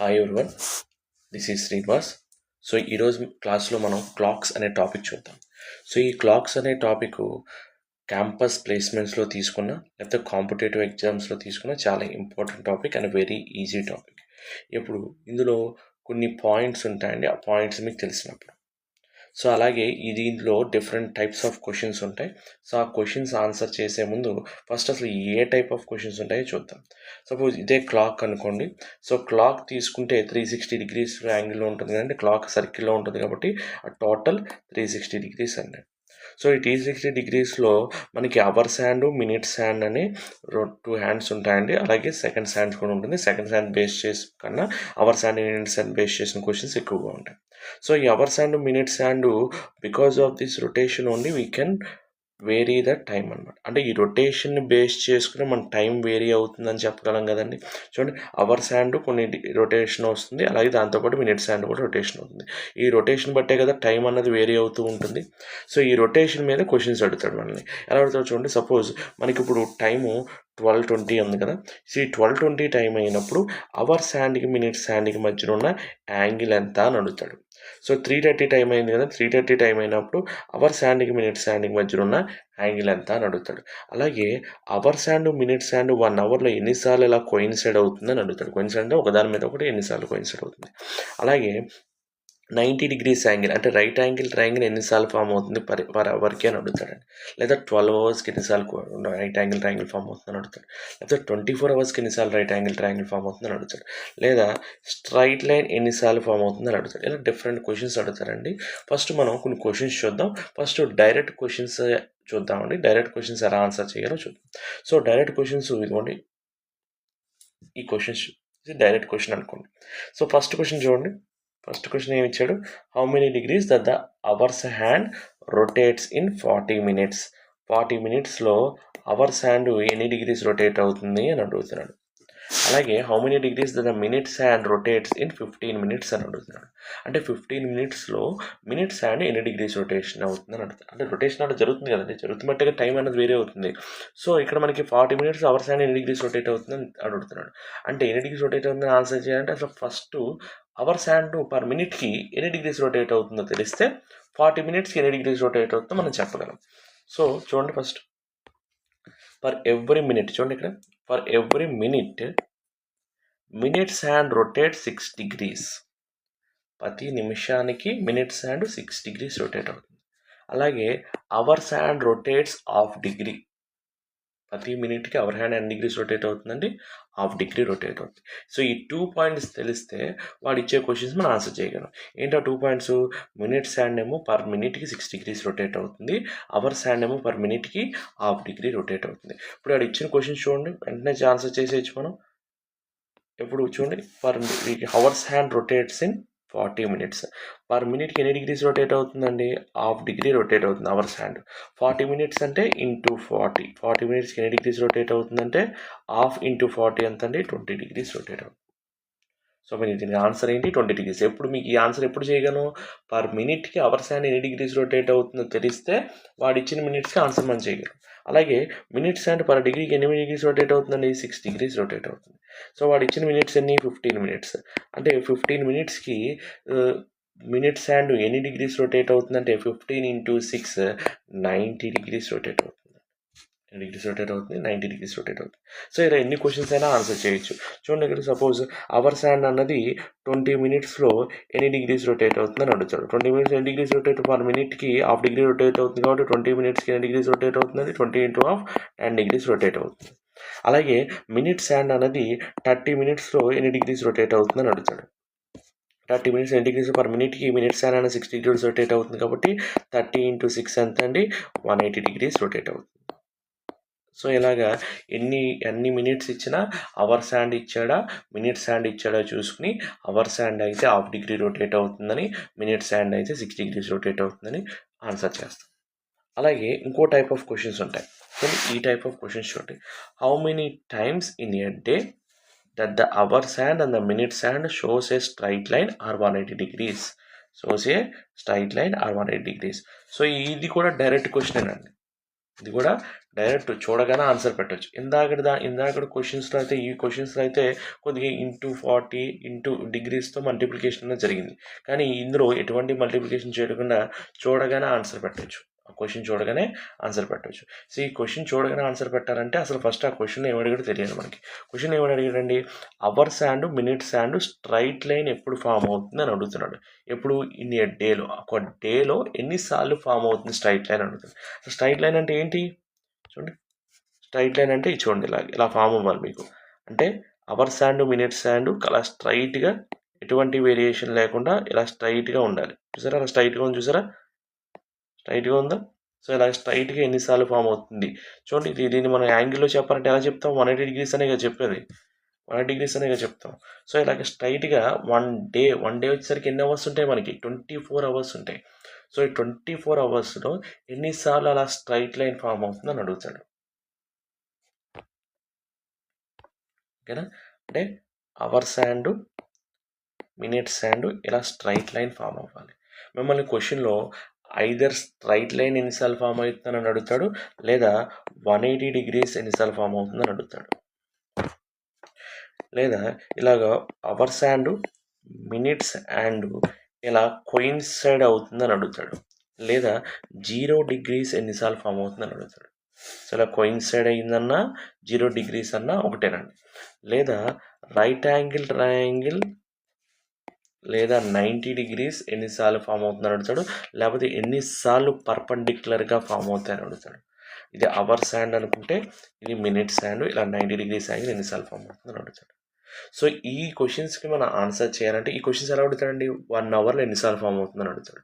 Hi everyone, this is Srinivas. So ఈరోజు క్లాస్లో మనం క్లాక్స్ అనే టాపిక్ చూద్దాం. సో ఈ క్లాక్స్ అనే టాపిక్ క్యాంపస్ ప్లేస్మెంట్స్లో తీసుకున్న లేకపోతే కాంపిటేటివ్ ఎగ్జామ్స్లో తీసుకున్న చాలా important topic and very easy topic. ఇప్పుడు ఇందులో కొన్ని పాయింట్స్ ఉంటాయండి, ఆ పాయింట్స్ మీకు తెలిసినప్పుడు. సో అలాగే దీంట్లో డిఫరెంట్ టైప్స్ ఆఫ్ క్వశ్చన్స్ ఉంటాయి. సో ఆ క్వశ్చన్స్ ఆన్సర్ చేసే ముందు ఫస్ట్ అసలు ఏ టైప్ ఆఫ్ క్వశ్చన్స్ ఉంటాయో చూద్దాం. సపోజ్ ఇదే క్లాక్ అనుకోండి. సో క్లాక్ తీసుకుంటే 360 డిగ్రీస్ యాంగిల్లో ఉంటుంది కదండి, క్లాక్ సర్కిల్లో ఉంటుంది కాబట్టి ఆ టోటల్ 360 డిగ్రీస్ అండి. సో ఈ 360 డిగ్రీస్లో మనకి అవర్స్ హ్యాండ్, మినిట్స్ హ్యాండ్ అని 2 హ్యాండ్స్ ఉంటాయండి. అలాగే సెకండ్స్ హ్యాండ్స్ కూడా ఉంటుంది. సెకండ్స్ హ్యాండ్ బేస్ చేసి కన్నా hours hand, minutes hand base చేసిన క్వశ్చన్స్ ఎక్కువగా ఉంటాయి. సో ఈ hours hand, minutes hand because of this rotation only we can vary the time అనమాట. అంటే ఈ రొటేషన్ని బేస్ చేసుకుని మన టైం వేరీ అవుతుందని చెప్పగలం కదండి. చూడండి, అవర్స్ హ్యాండ్ కొన్ని రొటేషన్ వస్తుంది, అలాగే దాంతోపాటు మినిట్స్ హ్యాండ్ కూడా రొటేషన్ అవుతుంది. ఈ రొటేషన్ బట్టే కదా టైం అన్నది వేరీ అవుతూ ఉంటుంది. సో ఈ రొటేషన్ మీద క్వశ్చన్స్ అడుగుతాడు మనల్ని. ఎలా అడుగుతాడు చూడండి. సపోజ్ మనకి ఇప్పుడు టైము 12:20 ఉంది కదా. సో ఈ 12:20 టైం అయినప్పుడు అవర్స్ హ్యాండ్కి, మినిట్స్ హ్యాండ్కి మధ్యలో ఉన్న యాంగిల్ ఎంత అని అడుగుతాడు. సో 3:30 టైం అయింది కదా. 3:30 టైం అయినప్పుడు అవర్స్ హ్యాండ్కి, మినిట్స్ హ్యాండ్కి మధ్యలో ఉన్న యాంగిల్ ఎంత అని అడుగుతాడు. అలాగే అవర్స్ హ్యాండ్, మినిట్స్ హ్యాండ్ 1 అవర్లో ఎన్నిసార్లు ఇలా కోయిన్సైడ్ అవుతుందని అడుగుతాడు. కోయిన్సైడ్ అంటే ఒకదాని మీద ఒకటి ఎన్నిసార్లు కోయిన్సైడ్ అవుతుంది. అలాగే 90 డిగ్రీస్ యాంగిల్ అంటే రైట్ యాంగిల్ ట్రయాంగిల్ ఎన్నిసార్లు ఫామ్ అవుతుంది పర్ అవర్కి అని అడుగుతాడండి. లేదా 12 అవర్స్కి ఎన్నిసార్లు రైట్ యాంగిల్ ట్రయాంగిల్ ఫామ్ అవుతుందని అడుగుతాడు. లేదా 24 అవర్స్కి ఎన్నిసార్లు రైట్ యాంగిల్ ట్రయాంగిల్ ఫామ్ అవుతుందని అడుగుతాడు. లేదా స్ట్రైట్ లైన్ ఎన్నిసార్లు ఫామ్ అవుతుందని అడుగుతాడు. ఇలా డిఫరెంట్ క్వశ్చన్స్ అడుగుతారండి. ఫస్ట్ మనం కొన్ని క్వశ్చన్స్ చూద్దాం. ఫస్ట్ డైరెక్ట్ క్వశ్చన్స్ చూద్దామండి. డైరెక్ట్ క్వశ్చన్స్ ఎలా ఆన్సర్ చేయాలో చూద్దాం. సో డైరెక్ట్ క్వశ్చన్స్ ఇదిగోండి, ఈ క్వశ్చన్స్ ఇది డైరెక్ట్ క్వశ్చన్ అనుకోండి. సో ఫస్ట్ క్వశ్చన్ చూడండి. ఫస్ట్ క్వశ్చన్ ఏమి ఇచ్చాడు? How many degrees that the hours hand rotates in 40 minutes. 40 మినిట్స్లో అవర్స్ హ్యాండ్ ఎన్ని డిగ్రీస్ రొటేట్ అవుతుంది అని అడుగుతున్నాడు. అలాగే how many degrees the minutes hand rotates in 15 minutes అని అడుగుతున్నాడు. అంటే 15 మినిట్స్లో మినిట్స్ హ్యాండ్ ఎన్ని డిగ్రీస్ రొటేషన్ అవుతుందని అడుగుతాడు. అంటే రొటేషన్ అంటే జరుగుతుంది కదండి, జరుగుతున్నట్టుగా టైం అనేది వేరే అవుతుంది. సో ఇక్కడ మనకి 40 మినిట్స్ అవర్స్ హ్యాండ్ ఎన్ని డిగ్రీస్ రొటేట్ అవుతుందని అడుగుతున్నాడు. అంటే ఎన్ని డిగ్రీస్ రొటేట్ అవుతుందని ఆన్సర్ చేయాలంటే అసలు ఫస్ట్ అవర్స్ హ్యాండ్ పర్ మినిట్కి ఎన్ని డిగ్రీస్ రొటేట్ అవుతుందో తెలిస్తే 40 మినిట్స్కి ఎన్ని డిగ్రీస్ రొటేట్ అవుతుందో మనం చెప్పగలం. సో చూడండి, ఫస్ట్ ఫర్ ఎవ్రీ మినిట్ చూడండి, ఇక్కడ for every minute minutes hand rotate 6 degrees. ప్రతి నిమిషానికి మినిట్స్ హ్యాండ్ 6 డిగ్రీస్ రొటేట్ అవుతుంది. అలాగే hours hand rotates half degree. ప్రతి మినిట్కి అవర్ హ్యాండ్ ఎన్ని డిగ్రీస్ రొటేట్ అవుతుందండి? హాఫ్ డిగ్రీ రొటేట్ అవుతుంది. సో ఈ 2 పాయింట్స్ తెలిస్తే వాడు ఇచ్చే క్వశ్చన్స్ మనం ఆన్సర్ చేయగలం. ఏంటో 2 పాయింట్స్? మినిట్స్ హ్యాండ్ ఏమో పర్ మినిట్కి 6 డిగ్రీస్ రొటేట్ అవుతుంది, అవర్స్ హ్యాండ్ ఏమో పర్ మినిట్కి హాఫ్ డిగ్రీ రొటేట్ అవుతుంది. ఇప్పుడు వాడు ఇచ్చిన క్వశ్చన్స్ చూడండి, వెంటనే ఆన్సర్ చేసేయచ్చు మనం. ఇప్పుడు చూడండి, per hours hand rotates in 40 minutes. Per మినిట్కి ఎన్ని డిగ్రీస్ రొటేట్ అవుతుందండి? హాఫ్ డిగ్రీ రొటేట్ అవుతుంది అవర్స్ హ్యాండ్. 40 మినిట్స్ అంటే ఇంటూ 40 మినిట్స్కి ఎన్ని డిగ్రీస్ రొటేట్ అవుతుందంటే హాఫ్ ఇంటూ 40 ఎంత అండి? 20 డిగ్రీస్ రొటేట్ అవుతుంది. సో మీరు దీనికి ఆన్సర్ ఏంటి? 20 డిగ్రీస్. ఎప్పుడు మీకు ఈ ఆన్సర్ ఎప్పుడు చేయగలను? పర్ మినిట్కి అవర్స్ హ్యాండ్ ఎన్ని డిగ్రీస్ రొటేట్ అవుతుందో తెలిస్తే వాడు ఇచ్చిన మినిట్స్కి ఆన్సర్ మనం చేయగలం. అలాగే మినిట్స్ హ్యాండ్ పర్ డిగ్రీకి ఎన్ని డిగ్రీస్ రొటేట్ అవుతుందండి? 6 డిగ్రీస్ రొటేట్ అవుతుంది. సో వాడు ఇచ్చిన మినిట్స్ ఎన్ని? 15 మినిట్స్. అంటే 15 మినిట్స్కి మినిట్స్ హ్యాండ్ ఎన్ని డిగ్రీస్ రొటేట్ అవుతుందంటే 15 ఇంటూ 6 90 డిగ్రీస్ రొటేట్ అవుతుంది. 90 డిగ్రీస్ రొటేట్ అవుతుంది. సో ఇలా ఎన్ని క్వశ్చన్స్ అయినా ఆన్సర్ చేయొచ్చు. చూడండి, ఇక్కడ సపోజ్ అవర్స్ హ్యాండ్ అన్నది 20 మినిట్స్లో ఎన్ని డిగ్రీస్ రొటేట్ అవుతుందని అడుగుతాడు. 20 మినిట్స్ ఎన్ని డిగ్రీస్ రొటేట్ పర్ మినిట్కి హాఫ్ డిగ్రీ రొటేట్ అవుతుంది కాబట్టి 20 మినిట్స్కి ఎన్ని డిగ్రీస్ రొటేట్ అవుతుంది? 20 ఇంటూ హాఫ్ 10 డిగ్రీస్ రొటేట్ అవుతుంది. అలాగే మినిట్స్ హ్యాండ్ అనేది 30 మినిట్స్లో ఎన్ని డిగ్రీస్ రొటేట్ అవుతుందని అడుగుతాడు. 30 మినిట్స్ ఎన్ని డిగ్రీస్ పర్ మినిట్కి మినిట్స్ హ్యాండ్ అనేది 6 డిగ్రీస్ రొటేట్ అవుతుంది కాబట్టి 30 ఇంటూ 6 ఎంత అండి? 180 డిగ్రీస్ రొటేట్ అవుతుంది. సో ఇలాగా ఎన్ని మినిట్స్ ఇచ్చినా అవర్స్ హ్యాండ్ ఇచ్చాడా, మినిట్స్ హ్యాండ్ ఇచ్చాడా చూసుకుని అవర్స్ హ్యాండ్ అయితే హాఫ్ డిగ్రీ రొటేట్ అవుతుందని, మినిట్స్ హ్యాండ్ అయితే 6 డిగ్రీస్ రొటేట్ అవుతుందని ఆన్సర్ చేస్తాం. అలాగే ఇంకో టైప్ ఆఫ్ క్వశ్చన్స్ ఉంటాయి. ఈ టైప్ ఆఫ్ క్వశ్చన్స్ చూడండి. How many times in a day that the hours hand and the minutes hand shows a straight line or 180 degrees. Shows a straight line or 180 degrees. So ఇది కూడా direct question అండి. ఇది కూడా direct చూడగానే answer పెట్టవచ్చు. ఇందాకడ క్వశ్చన్స్లో అయితే ఈ క్వశ్చన్స్లో అయితే కొద్దిగా ఇంటూ 40 ఇంటూ డిగ్రీస్తో మల్టిప్లికేషన్ అనేది జరిగింది. కానీ ఇందులో ఎటువంటి మల్టిప్లికేషన్ చేయకుండా చూడగానే ఆన్సర్ పెట్టవచ్చు. ఆ క్వశ్చన్ చూడగానే ఆన్సర్ పెట్టవచ్చు. సో ఈ క్వశ్చన్ చూడగానే ఆన్సర్ పెట్టాలంటే అసలు ఫస్ట్ ఆ క్వశ్చన్ ఏమడిగాడో తెలియాలి మనకి. క్వశ్చన్ ఏమని అడిగాడండి, hours and minutes and straight line ఎప్పుడు ఫామ్ అవుతుంది అని అడుగుతున్నాడు. ఎప్పుడు ఇన్ ఏ డేలో, ఒక డేలో ఎన్నిసార్లు ఫామ్ అవుతుంది స్ట్రైట్ లైన్ అడుగుతుంది. స్ట్రైట్ లైన్ అంటే ఏంటి చూడండి, స్ట్రైట్ లైన్ అంటే చూడండి ఇలా ఫామ్ అవ్వాలి మీకు. అంటే అవర్స్ అండ్ మినిట్స్ అండ్ అలా స్ట్రైట్గా ఎటువంటి వేరియేషన్ లేకుండా ఇలా స్ట్రైట్గా ఉండాలి. చూసారా అలా స్ట్రైట్గా ఉంది, చూసారా స్ట్రైట్గా ఉందా. సో ఇలా స్ట్రైట్గా ఎన్నిసార్లు ఫామ్ అవుతుంది చూడండి. దీన్ని మనం యాంగిల్లో చెప్పాలంటే ఎలా చెప్తాం, 180 degrees అనే చెప్పేది, 180 degrees అనే చెప్తాం. సో ఇలాగ స్ట్రైట్గా వన్ డే వచ్చేసరికి ఎన్ని అవర్స్ ఉంటాయి మనకి, 24 hours ఉంటాయి. సో ఈ 24 hours ఎన్నిసార్లు అలా స్ట్రైట్ లైన్ ఫామ్ అవుతుందని అడుగుతాడు. ఓకేనా, అంటే అవర్స్ అండ్ మినిట్స్ అండ్ ఇలా స్ట్రైట్ లైన్ ఫామ్ అవ్వాలి. మిమ్మల్ని క్వశ్చన్లో ఐదర్ స్ట్రైట్ లైన్ ఎన్నిసార్లు ఫామ్ అవుతుందని అడుగుతాడు, లేదా 180 degrees ఎన్నిసార్లు ఫామ్ అవుతుందని అడుగుతాడు, లేదా ఇలాగ అవర్స్ అండ్ మినిట్స్ అండ్ ఇలా కోయిన్సైడ్ అవుతుందని అడుగుతాడు, లేదా 0 degrees ఎన్నిసార్లు ఫామ్ అవుతుందని అడుగుతాడు. సో ఇలా కోయిన్సైడ్ అయిందన్నా 0 degrees అన్నా ఒకటేనండి. లేదా రైట్ యాంగిల్ ట్రయాంగిల్ లేదా 90 degrees ఎన్నిసార్లు ఫామ్ అవుతుందని అడుగుతాడు, లేకపోతే ఎన్నిసార్లు పర్పెండిక్యులర్గా ఫామ్ అవుతాయని అడుగుతాడు. ఇది అవర్స్ హ్యాండ్ అనుకుంటే, ఇది మినిట్స్ హ్యాండ్, ఇలా 90 degrees యాంగిల్ ఎన్నిసార్లు ఫామ్ అవుతుందని అడుగుతాడు. సో ఈ క్వశ్చన్స్కి మనం ఆన్సర్ చేయాలంటే, ఈ క్వశ్చన్స్ ఎలా అడుగుతాడండి, 1 hourలో ఎన్నిసార్లు ఫామ్ అవుతుందని అడుగుతాడు,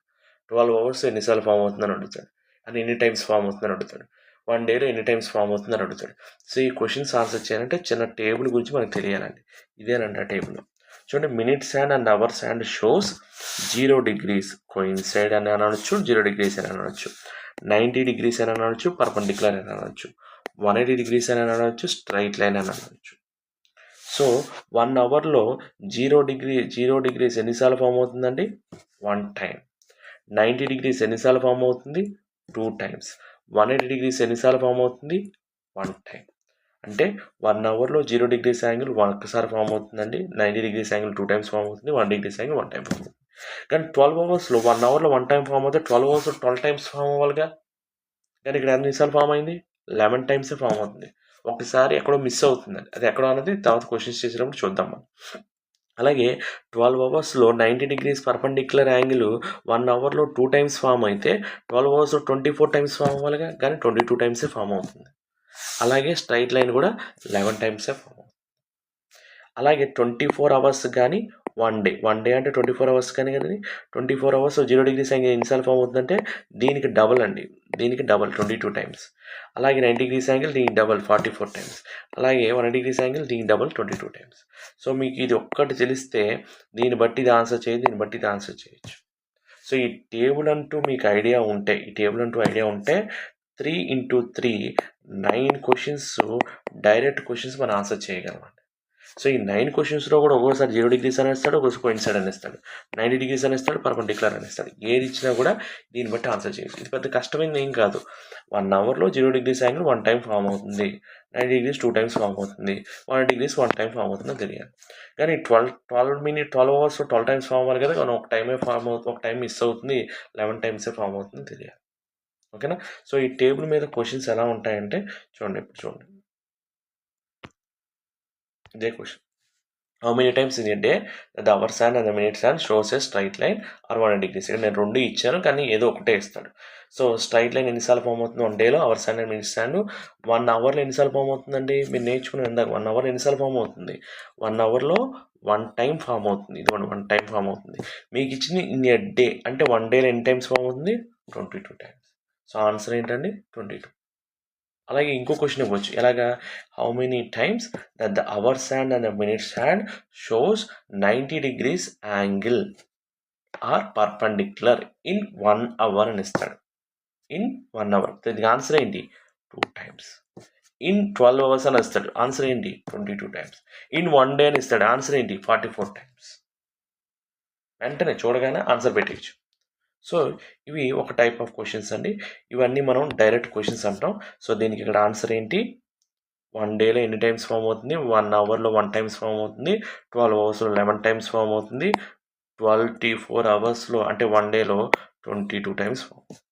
12 hours ఎన్నిసార్లు ఫామ్ అవుతుందని అడుగుతాడు, అది ఎన్ని టైమ్స్ ఫామ్ అవుతుందని అడుగుతాడు, 1 dayలో ఎన్ని టైమ్స్ ఫామ్ అవుతుందని అడుగుతాడు. సో ఈ క్వశ్చన్స్ ఆన్సర్ చేయాలంటే చిన్న టేబుల్ గురించి మనకు తెలియాలండి. ఇదేనండి ఆ టేబుల్. చూడండి, minutes hand and hours hand shows 0 degrees coincide అని అనవచ్చు, 0 degrees అని అనవచ్చు, 90 degrees అని అనవచ్చు, పర్పెండిక్యులర్ అని అనవచ్చు, 180 degrees అని అనవచ్చు, స్ట్రైట్ లైన్ అని అనవచ్చు. సో 1 hourలో 0 degrees ఎన్నిసార్లు ఫామ్ అవుతుందండి, 1 time. 90 degrees ఎన్నిసార్లు ఫామ్ అవుతుంది, 2 times. 180 degrees ఎన్నిసార్లు ఫామ్ అవుతుంది, 1 time. అంటే 1 hourలో 0 degrees యాంగిల్ ఒక్కసారి ఫామ్ అవుతుందండి, 90 degrees యాంగిల్ 2 times ఫామ్ అవుతుంది, 1 degrees యాంగిల్ 1 time ఫామ్ అవుతుంది. కానీ 12 hours 1 hourలో 1 time ఫామ్ అవుతుంది, 12 hours 12 times ఫామ్ అవ్వాలిగా. కానీ ఇక్కడ ఎన్నిసార్లు ఫామ్ అయింది, 11 times ఫామ్ అవుతుంది. ఒకసారి ఎక్కడో మిస్ అవుతుందండి, అది ఎక్కడో అనేది తర్వాత క్వశ్చన్స్ చేసినప్పుడు చూద్దాం మనం. అలాగే 12 hours 90 degrees పర్పెండిక్యులర్ యాంగిల్ 1 hourలో 2 times ఫామ్ అయితే 12 hours 24 times ఫామ్ అవ్వాలిగా, కానీ 22 times ఫామ్ అవుతుంది. అలాగే స్ట్రైట్ లైన్ కూడా 11 times ఫామ్ అవుతుంది. అలాగే 24 hours కానీ 1 day అంటే 24 hours కానీ 24 hours 0 degrees యాంగిల్ ఎన్నిసార్లు ఫామ్ అవుతుందంటే దీనికి డబల్ అండి, దీనికి డబల్ 22 times. అలాగే 90 degrees యాంగిల్ దీనికి డబల్ 44 times. అలాగే 180 degrees యాంగిల్ దీనికి డబల్ 22 times. సో మీకు ఇది ఒక్కటి తెలిస్తే దీన్ని బట్టి ఇది ఆన్సర్ చేయొచ్చు, దీన్ని బట్టి ఇది ఆన్సర్ చేయొచ్చు. సో ఈ టేబుల్ అంటూ మీకు ఐడియా ఉంటే, 3 into 3 9 questions డైరెక్ట్ క్వశ్చన్స్ మనం ఆన్సర్ చేయగలం. సో ఈ 9 క్వశ్చన్స్లో కూడా ఒక్కోసారి 0 degrees అనేస్తాడు, ఒక్కోసారి కోయిన్సైడ్ అనేస్తాడు, 90 degrees అనేస్తాడు, పర్పెండిక్యులర్ అనేస్తాడు. ఏది ఇచ్చినా కూడా దీన్ని బట్టి ఆన్సర్ చేయొచ్చు. ఇది పెద్ద కష్టమైనది ఏం కాదు. 1 hourలో 0 degrees యాంగిల్ 1 time ఫామ్ అవుతుంది, 90 degrees 2 times ఫామ్ అవుతుంది, 180 degrees 1 time ఫామ్ అవుతుందని తెలియాలి. కానీ 12 hours 12 times ఫామ్ అవ్వాలి కదా, కానీ ఒక టైమే ఫామ్ అవుతుంది, ఒక టైం మిస్ అవుతుంది, 11 times ఫామ్ అవుతుందని తెలియాలి. ఓకేనా. సో ఈ టేబుల్ మీద క్వశ్చన్స్ ఎలా ఉంటాయంటే చూడండి, ఇప్పుడు చూడండి, ఇదే question. How many times in a day the hours hand and the minutes hand shows a straight line or 180 degrees? ఇక్కడ నేను రెండు ఇచ్చాను కానీ ఏదో ఒకటే ఇస్తాడు. సో స్ట్రైట్ లైన్ ఎన్నిసార్లు ఫామ్ అవుతుంది 1 dayలో, అవర్స్ అండ్ మినిట్స్ అండ్ 1 hourలో ఎన్నిసార్లు ఫామ్ అవుతుందండి, మీరు నేర్చుకుని ఇందాక 1 hour ఎన్నిసార్లు ఫామ్ అవుతుంది, 1 hourలో 1 time ఫామ్ అవుతుంది, ఇది 1 time ఫామ్ అవుతుంది. మీకు ఇచ్చింది ఇన్ ఎ డే అంటే 1 dayలో ఎన్ని టైమ్స్ ఫామ్ అవుతుంది, 22 times. సో ఆన్సర్ ఏంటండి 22. అలాగే ఇంకో క్వశ్చన్ ఇవ్వచ్చు, ఎలాగా, how many times that the hours hand and the minutes hand shows 90 degrees angle or perpendicular in 1 hour అని ఇస్తాడు. ఇన్ 1 hour, దీనికి ఆన్సర్ ఏంటి 2 times. ఇన్ 12 hours అని ఇస్తాడు, ఆన్సర్ ఏంటి 22 times. ఇన్ 1 day అని ఇస్తాడు, ఆన్సర్ ఏంటి 44 times. వెంటనే చూడగానే ఆన్సర్ పెట్టేయచ్చు. సో ఇవి ఒక టైప్ ఆఫ్ క్వశ్చన్స్ అండి. ఇవన్నీ మనం డైరెక్ట్ క్వశ్చన్స్ అంటాం. సో దీనికి ఇక్కడ ఆన్సర్ ఏంటి, 1 డేలో ఎన్ని టైమ్స్ ఫామ్ అవుతుంది, 1 అవర్లో 1 టైమ్స్ ఫామ్ అవుతుంది, 12 అవర్స్లో 11 టైమ్స్ ఫామ్ అవుతుంది, 4 అవర్స్లో అంటే 1 డేలో 22 టైమ్స్ ఫామ్ అవుతుంది.